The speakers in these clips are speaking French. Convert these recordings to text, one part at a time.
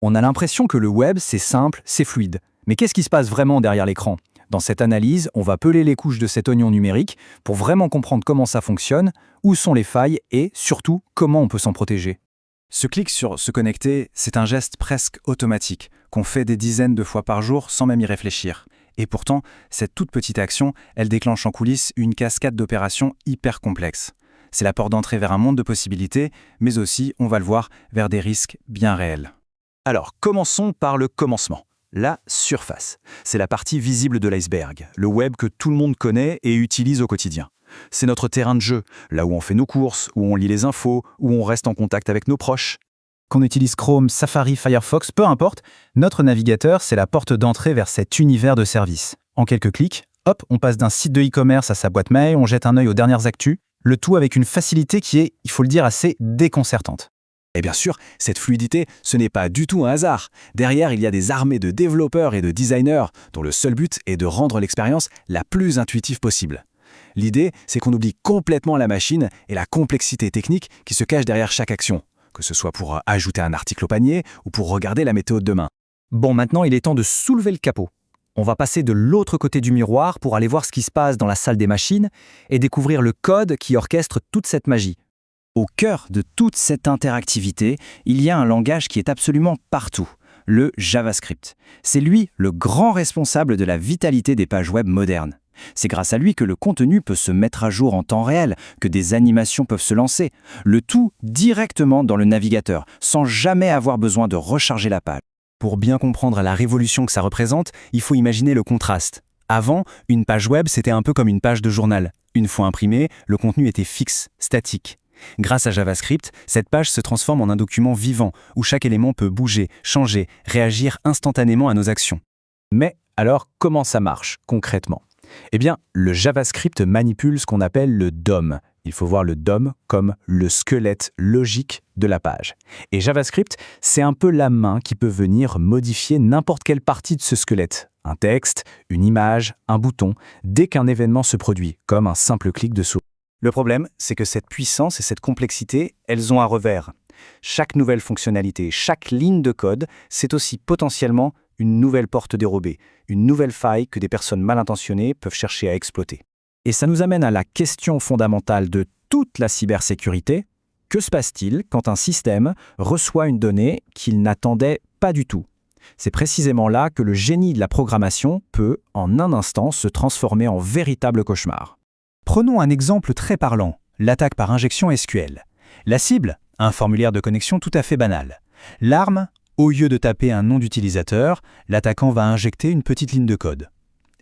On a l'impression que le web, c'est simple, c'est fluide. Mais qu'est-ce qui se passe vraiment derrière l'écran? Dans cette analyse, on va peler les couches de cet oignon numérique pour vraiment comprendre comment ça fonctionne, où sont les failles et, surtout, comment on peut s'en protéger. Ce clic sur se connecter, c'est un geste presque automatique, qu'on fait des dizaines de fois par jour sans même y réfléchir. Et pourtant, cette toute petite action, elle déclenche en coulisses une cascade d'opérations hyper complexes. C'est la porte d'entrée vers un monde de possibilités, mais aussi, on va le voir, vers des risques bien réels. Alors, commençons par le commencement. La surface. C'est la partie visible de l'iceberg, le web que tout le monde connaît et utilise au quotidien. C'est notre terrain de jeu, là où on fait nos courses, où on lit les infos, où on reste en contact avec nos proches. Qu'on utilise Chrome, Safari, Firefox, peu importe, notre navigateur, c'est la porte d'entrée vers cet univers de services. En quelques clics, hop, on passe d'un site de e-commerce à sa boîte mail, on jette un œil aux dernières actus, le tout avec une facilité qui est, il faut le dire, assez déconcertante. Et bien sûr, cette fluidité, ce n'est pas du tout un hasard. Derrière, il y a des armées de développeurs et de designers dont le seul but est de rendre l'expérience la plus intuitive possible. L'idée, c'est qu'on oublie complètement la machine et la complexité technique qui se cache derrière chaque action, que ce soit pour ajouter un article au panier ou pour regarder la météo de demain. Bon, maintenant, il est temps de soulever le capot. On va passer de l'autre côté du miroir pour aller voir ce qui se passe dans la salle des machines et découvrir le code qui orchestre toute cette magie. Au cœur de toute cette interactivité, il y a un langage qui est absolument partout, le JavaScript. C'est lui le grand responsable de la vitalité des pages web modernes. C'est grâce à lui que le contenu peut se mettre à jour en temps réel, que des animations peuvent se lancer, le tout directement dans le navigateur, sans jamais avoir besoin de recharger la page. Pour bien comprendre la révolution que ça représente, il faut imaginer le contraste. Avant, une page web, c'était un peu comme une page de journal. Une fois imprimée, le contenu était fixe, statique. Grâce à JavaScript, cette page se transforme en un document vivant, où chaque élément peut bouger, changer, réagir instantanément à nos actions. Mais alors, comment ça marche concrètement? Eh bien, le JavaScript manipule ce qu'on appelle le DOM. Il faut voir le DOM comme le squelette logique de la page. Et JavaScript, c'est un peu la main qui peut venir modifier n'importe quelle partie de ce squelette. Un texte, une image, un bouton, dès qu'un événement se produit, comme un simple clic de souris. Le problème, c'est que cette puissance et cette complexité, elles ont un revers. Chaque nouvelle fonctionnalité, chaque ligne de code, c'est aussi potentiellement une nouvelle porte dérobée, une nouvelle faille que des personnes mal intentionnées peuvent chercher à exploiter. Et ça nous amène à la question fondamentale de toute la cybersécurité. Que se passe-t-il quand un système reçoit une donnée qu'il n'attendait pas du tout? C'est précisément là que le génie de la programmation peut, en un instant, se transformer en véritable cauchemar. Prenons un exemple très parlant, l'attaque par injection SQL. La cible, un formulaire de connexion tout à fait banal. L'arme, au lieu de taper un nom d'utilisateur, l'attaquant va injecter une petite ligne de code.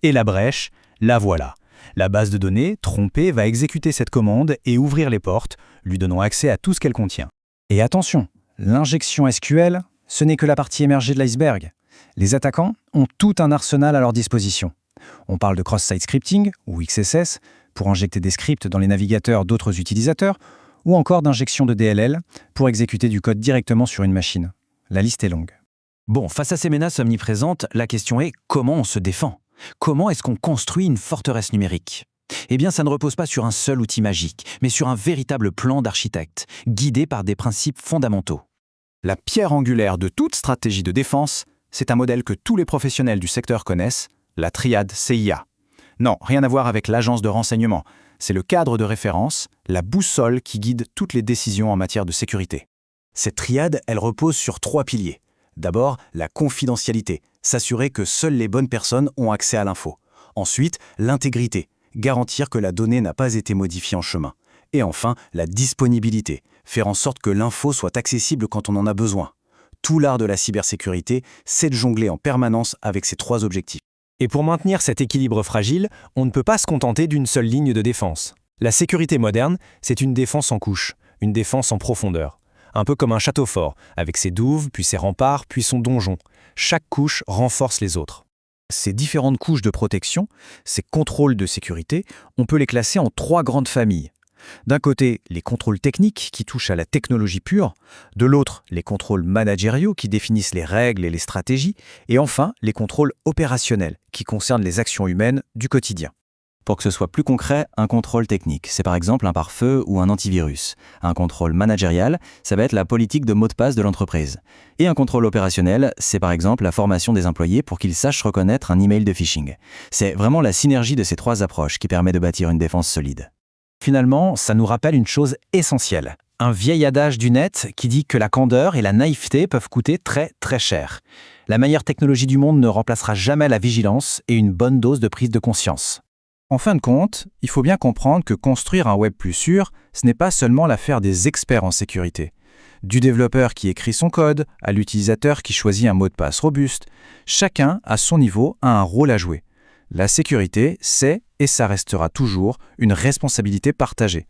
Et la brèche, la voilà. La base de données, trompée, va exécuter cette commande et ouvrir les portes, lui donnant accès à tout ce qu'elle contient. Et attention, l'injection SQL, ce n'est que la partie émergée de l'iceberg. Les attaquants ont tout un arsenal à leur disposition. On parle de cross-site scripting, ou XSS, pour injecter des scripts dans les navigateurs d'autres utilisateurs, ou encore d'injection de DLL pour exécuter du code directement sur une machine. La liste est longue. Bon, face à ces menaces omniprésentes, la question est comment on se défend? Comment est-ce qu'on construit une forteresse numérique? Eh bien, ça ne repose pas sur un seul outil magique, mais sur un véritable plan d'architecte, guidé par des principes fondamentaux. La pierre angulaire de toute stratégie de défense, c'est un modèle que tous les professionnels du secteur connaissent, la triade CIA. Non, rien à voir avec l'agence de renseignement. C'est le cadre de référence, la boussole qui guide toutes les décisions en matière de sécurité. Cette triade, elle repose sur 3 piliers. D'abord, la confidentialité, s'assurer que seules les bonnes personnes ont accès à l'info. Ensuite, l'intégrité, garantir que la donnée n'a pas été modifiée en chemin. Et enfin, la disponibilité, faire en sorte que l'info soit accessible quand on en a besoin. Tout l'art de la cybersécurité, c'est de jongler en permanence avec ces 3 objectifs. Et pour maintenir cet équilibre fragile, on ne peut pas se contenter d'une seule ligne de défense. La sécurité moderne, c'est une défense en couches, une défense en profondeur. Un peu comme un château fort, avec ses douves, puis ses remparts, puis son donjon. Chaque couche renforce les autres. Ces différentes couches de protection, ces contrôles de sécurité, on peut les classer en 3 grandes familles. D'un côté, les contrôles techniques qui touchent à la technologie pure, de l'autre, les contrôles managériaux qui définissent les règles et les stratégies, et enfin, les contrôles opérationnels qui concernent les actions humaines du quotidien. Pour que ce soit plus concret, un contrôle technique, c'est par exemple un pare-feu ou un antivirus. Un contrôle managérial, ça va être la politique de mot de passe de l'entreprise. Et un contrôle opérationnel, c'est par exemple la formation des employés pour qu'ils sachent reconnaître un email de phishing. C'est vraiment la synergie de ces trois approches qui permet de bâtir une défense solide. Finalement, ça nous rappelle une chose essentielle. Un vieil adage du net qui dit que la candeur et la naïveté peuvent coûter très très cher. La meilleure technologie du monde ne remplacera jamais la vigilance et une bonne dose de prise de conscience. En fin de compte, il faut bien comprendre que construire un web plus sûr, ce n'est pas seulement l'affaire des experts en sécurité. Du développeur qui écrit son code à l'utilisateur qui choisit un mot de passe robuste, chacun, à son niveau, a un rôle à jouer. La sécurité, c'est, et ça restera toujours, une responsabilité partagée.